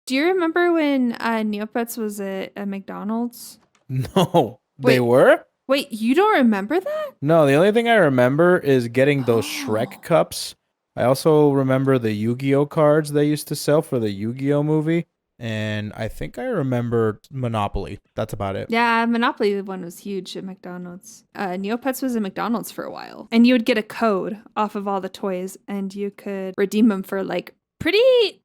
Do you remember when Neopets was at McDonald's? No, they Wait. were? Wait, you don't remember that? No, the only thing I remember is getting those Shrek Oh. cups. I also remember the Yu-Gi-Oh cards they used to sell for the Yu-Gi-Oh movie. And I think I remember Monopoly. That's about it. Yeah, Monopoly one was huge at McDonald's. Neopets was at McDonald's for a while. And you would get a code off of all the toys and you could redeem them for like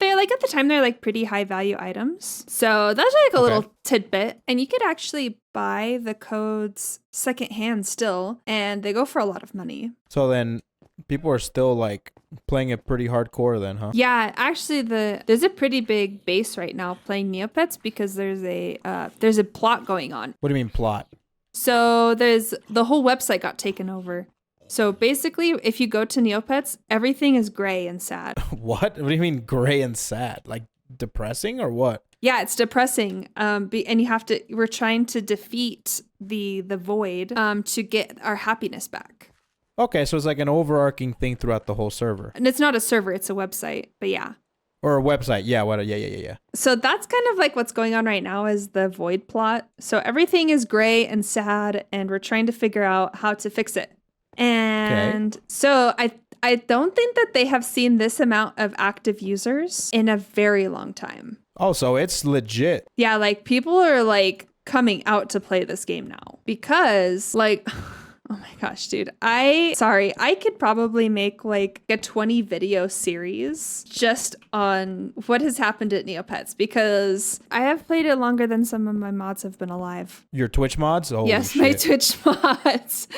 they're like at the time they're like pretty high value items. So that's like a little tidbit. And you could actually buy the codes secondhand still, and they go for a lot of money. So then people are still like playing it pretty hardcore then, huh? Yeah, actually there's a pretty big base right now playing Neopets because there's a plot going on. What do you mean plot? So the whole website got taken over. So basically, if you go to Neopets, everything is gray and sad. What? What do you mean gray and sad? Like depressing or what? Yeah, it's depressing. And we're trying to defeat the void to get our happiness back. Okay, so it's like an overarching thing throughout the whole server. And it's not a server, it's a website, but yeah. Or a website. Yeah, yeah. So that's kind of like what's going on right now is the void plot. So everything is gray and sad, and we're trying to figure out how to fix it. And so I don't think that they have seen this amount of active users in a very long time. Oh, so it's legit. Yeah, like people are like coming out to play this game now because like, oh my gosh, dude, I could probably make like a 20 video series just on what has happened at Neopets because I have played it longer than some of my mods have been alive. Your Twitch mods? Oh, yes, shit. my Twitch mods.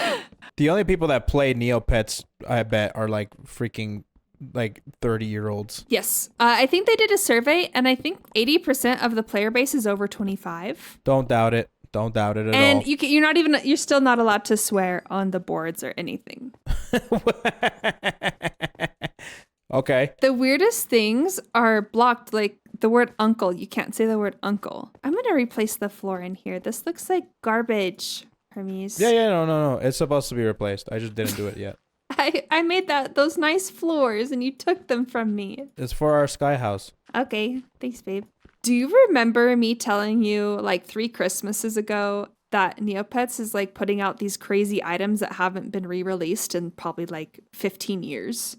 The only people that play Neopets, I bet, are like freaking like 30-year-olds. Yes. I think they did a survey and I think 80% of the player base is over 25. Don't doubt it. Don't doubt it at all. And you're still not allowed to swear on the boards or anything. Okay. The weirdest things are blocked, like the word uncle. You can't say the word uncle. I'm going to replace the floor in here. This looks like garbage, Hermes. Yeah, no. It's supposed to be replaced. I just didn't do it yet. I made those nice floors and you took them from me. It's for our sky house. Okay, thanks, babe. Do you remember me telling you like 3 Christmases ago that Neopets is like putting out these crazy items that haven't been re-released in probably like 15 years?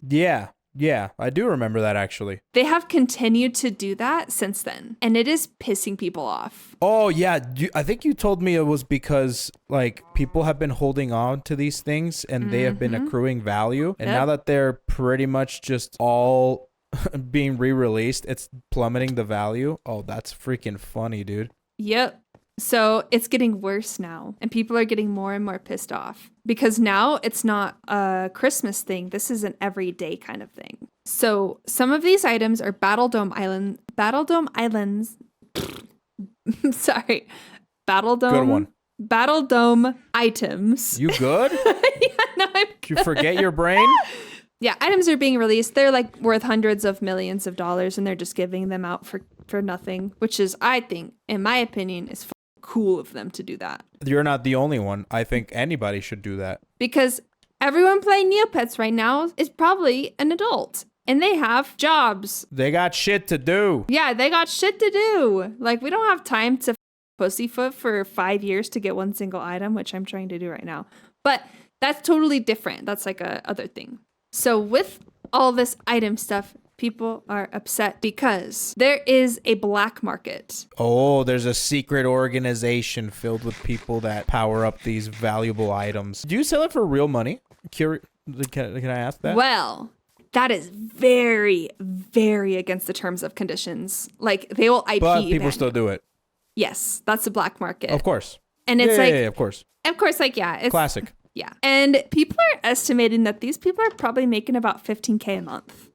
Yeah, I do remember that actually. They have continued to do that since then, and it is pissing people off. Oh, yeah. I think you told me it was because like people have been holding on to these things and they have been accruing value. And now that they're pretty much just all being re-released, it's plummeting the value. Oh, that's freaking funny, dude. Yep. So it's getting worse now, and people are getting more and more pissed off because now it's not a Christmas thing. This is an everyday kind of thing. So some of these items are Battle Dome Islands. Sorry. Battle Dome. Good one. Battle Dome items. You good? Yeah, no, I'm good. You forget your brain? Yeah, items are being released. They're like worth hundreds of millions of dollars, and they're just giving them out for nothing, which is, I think, in my opinion, is cool of them to do that. You're not the only one. I think anybody should do that. Because everyone playing Neopets right now is probably an adult, and they have jobs. They got shit to do. Yeah, they got shit to do. Like, we don't have time to pussyfoot for 5 years to get one single item, which I'm trying to do right now. But that's totally different. That's like a other thing. So with all this item stuff, people are upset because there is a black market. Oh, there's a secret organization filled with people that power up these valuable items. Do you sell it for real money? Can I ask that? Well, that is very, very against the terms of conditions. Like, they will IP. But people still do it. Yes, that's the black market. Of course. And it's yeah, of course. Of course, like, yeah. It's classic. Yeah. And people are estimating that these people are probably making about $15,000 a month.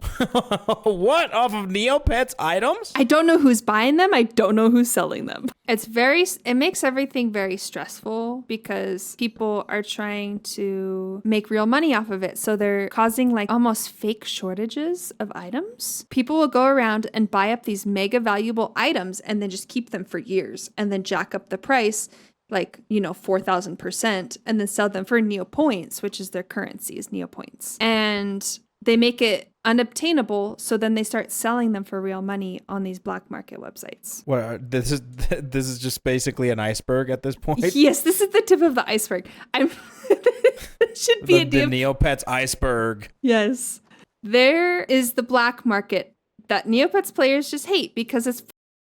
What? Off of Neopets items? I don't know who's buying them. I don't know who's selling them. It makes everything very stressful because people are trying to make real money off of it. So they're causing like almost fake shortages of items. People will go around and buy up these mega valuable items and then just keep them for years and then jack up the price like, 4,000% and then sell them for Neopoints, which is their currency is Neopoints. And they make it unobtainable. So then they start selling them for real money on these black market websites. Well, this is just basically an iceberg at this point. Yes, this is the tip of the iceberg. Should be the Neopets iceberg. Yes. There is the black market that Neopets players just hate because it's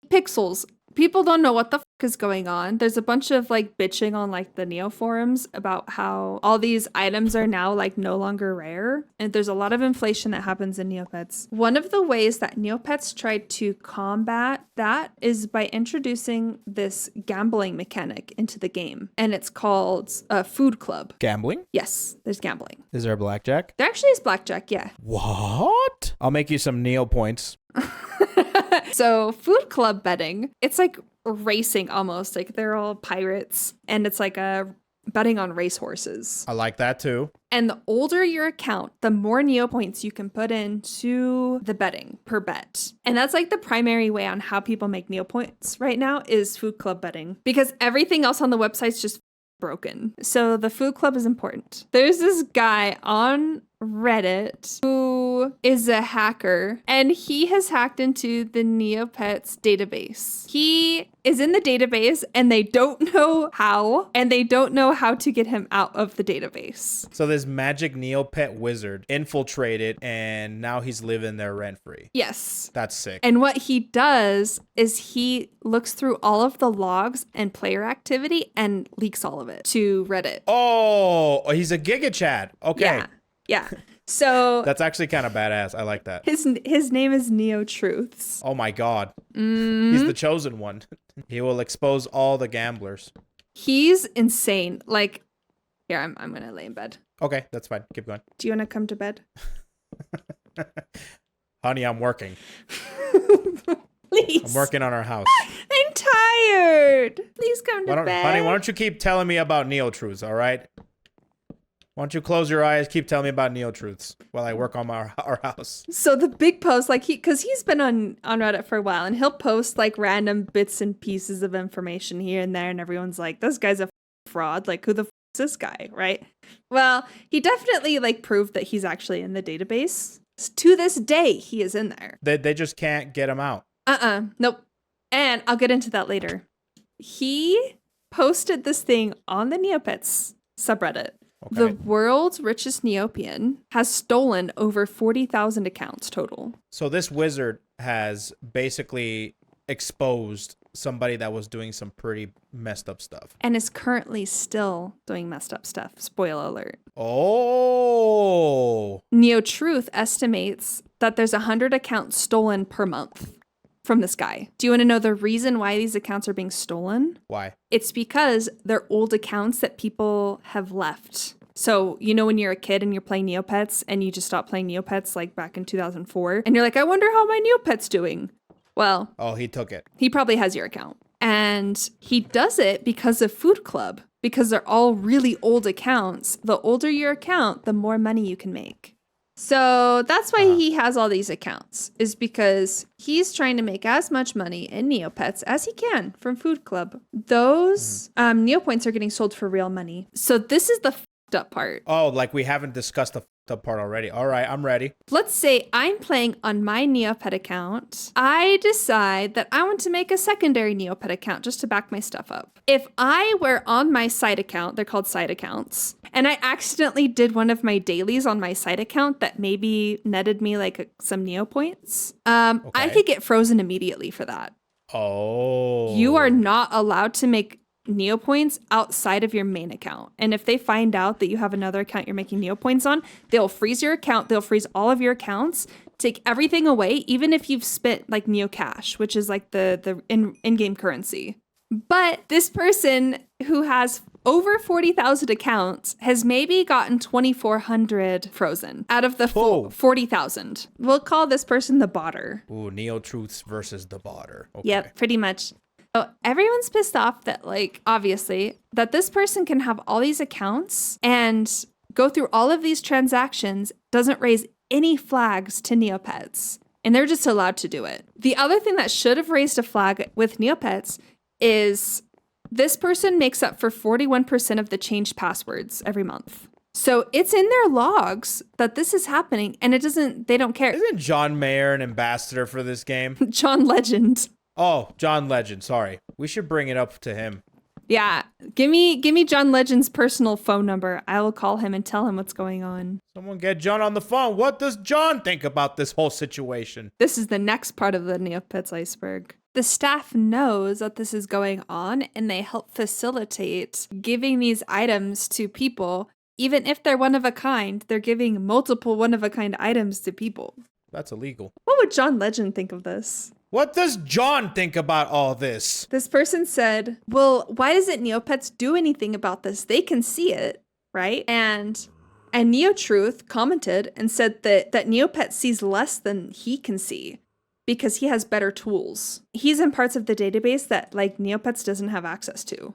pixels. People don't know what the is going on. There's a bunch of like bitching on like the Neo forums about how all these items are now like no longer rare. And there's a lot of inflation that happens in Neopets. One of the ways that Neopets tried to combat that is by introducing this gambling mechanic into the game. And it's called a food club. Gambling? Yes, there's gambling. Is there blackjack? There actually is blackjack, yeah. What? I'll make you some Neo points. So food club betting, it's like racing almost. Like they're all pirates and it's like a betting on racehorses. I like that too. And the older your account, the more Neo points you can put into the betting per bet. And that's like the primary way on how people make Neo points right now is food club betting because everything else on the website's just broken. So the food club is important. There's this guy on Reddit who is a hacker and he has hacked into the Neopets database. He is in the database and they don't know how, and they don't know how to get him out of the database. So this magic Neopet wizard infiltrated and now he's living there rent free. Yes. That's sick. And what he does is he looks through all of the logs and player activity and leaks all of it to Reddit. Oh, he's a Giga Chad. Okay. Yeah. So that's actually kind of badass. I like that. His name is Neo Truths. Oh my God. He's the chosen one. He will expose all the gamblers. He's insane. Like, here, I'm going to lay in bed. Okay, that's fine. Keep going. Do you want to come to bed? Honey, I'm working. Please. I'm working on our house. I'm tired. Please come to bed. Honey, why don't you keep telling me about Neo Truths, all right? Why don't you close your eyes, keep telling me about Neo Truths while I work on our house. So the big post, like because he's been on Reddit for a while, and he'll post like random bits and pieces of information here and there, and everyone's like, this guy's a fraud. Like, who the is this guy, right? Well, he definitely like proved that he's actually in the database. To this day, he is in there. They just can't get him out. Nope. And I'll get into that later. He posted this thing on the Neopets subreddit. Okay. The world's richest Neopian has stolen over 40,000 accounts total. So this wizard has basically exposed somebody that was doing some pretty messed up stuff. And is currently still doing messed up stuff. Spoiler alert. Oh. Neo Truth estimates that there's 100 accounts stolen per month from this guy. Do you want to know the reason why these accounts are being stolen? Why? It's because they're old accounts that people have left. So, you know, when you're a kid and you're playing Neopets and you just stopped playing Neopets like back in 2004 and you're like, I wonder how my Neopet's doing. Well, oh, he took it. He probably has your account. And he does it because of Food Club, because they're all really old accounts. The older your account, the more money you can make. So that's why he has all these accounts, is because he's trying to make as much money in Neopets as he can from Food Club. Those Neopoints are getting sold for real money. So this is the fucked up part. Oh, like we haven't discussed the fucked up part already. All right, I'm ready. Let's say I'm playing on my Neopet account. I decide that I want to make a secondary Neopet account just to back my stuff up. If I were on my side account, they're called side accounts, and I accidentally did one of my dailies on my side account that maybe netted me like some Neo points, I could get frozen immediately for that. Oh. You are not allowed to make Neo points outside of your main account. And if they find out that you have another account you're making Neo points on, they'll freeze your account. They'll freeze all of your accounts, take everything away, even if you've spent like Neo Cash, which is like the in-game currency. But this person who has over 40,000 accounts has maybe gotten 2,400 frozen out of the full 40,000. We'll call this person the botter. Ooh, Neo Truths versus the botter. Okay. Yep, pretty much. So everyone's pissed off that, like, obviously, that this person can have all these accounts and go through all of these transactions, doesn't raise any flags to Neopets, and they're just allowed to do it. The other thing that should have raised a flag with Neopets is this person makes up for 41% of the changed passwords every month. So it's in their logs that this is happening, and they don't care. Isn't John Mayer an ambassador for this game? John Legend. Oh, John Legend. Sorry. We should bring it up to him. Yeah. Give me John Legend's personal phone number. I will call him and tell him what's going on. Someone get John on the phone. What does John think about this whole situation? This is the next part of the Neopets iceberg. The staff knows that this is going on, and they help facilitate giving these items to people. Even if they're one of a kind, they're giving multiple one of a kind items to people. That's illegal. What would John Legend think of this? What does John think about all this? This person said, well, why doesn't Neopets do anything about this? They can see it, right? And NeoTruth commented and said that Neopets sees less than he can see because he has better tools. He's in parts of the database that like Neopets doesn't have access to.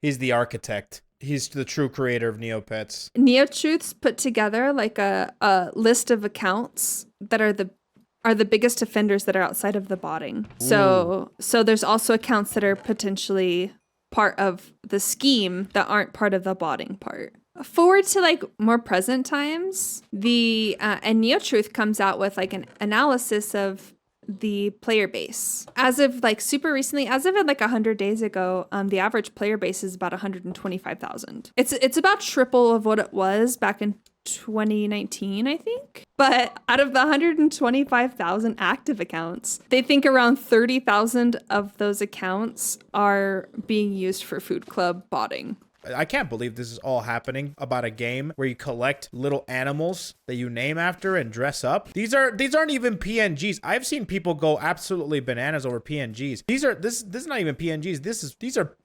He's the architect. He's the true creator of Neopets. NeoTruth's put together like a list of accounts that are the biggest offenders that are outside of the botting. So there's also accounts that are potentially part of the scheme that aren't part of the botting part. Forward to like more present times, and NeoTruth comes out with like an analysis of the player base. As of like super recently, as of like 100 days ago, the average player base is about 125,000. It's about triple of what it was back in 2019, I think. But out of the 125,000 active accounts, they think around 30,000 of those accounts are being used for Food Club botting. I can't believe this is all happening about a game where you collect little animals that you name after and dress up. These aren't even PNGs. I've seen people go absolutely bananas over PNGs. This is not even PNGs. These are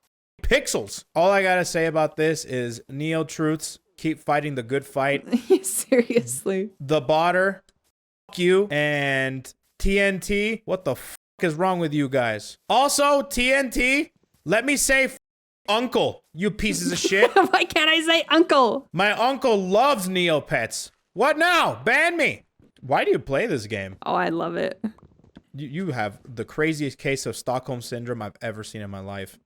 pixels. All I gotta say about this is NeoTruths, keep fighting the good fight. Seriously. The botter, fuck you, and TNT. What the fuck is wrong with you guys? Also, TNT, let me say uncle, you pieces of shit. Why can't I say uncle? My uncle loves Neopets. What now? Ban me. Why do you play this game? Oh, I love it. You have the craziest case of Stockholm Syndrome I've ever seen in my life.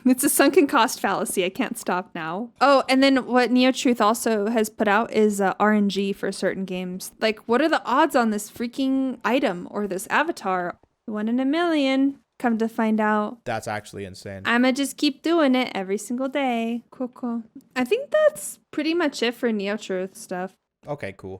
It's a sunken cost fallacy. I can't stop now. Oh, and then what NeoTruth also has put out is RNG for certain games. Like, what are the odds on this freaking item or this avatar? 1 in a million. Come to find out. That's actually insane. I'ma just keep doing it every single day. Cool. I think that's pretty much it for NeoTruth stuff. Okay, cool.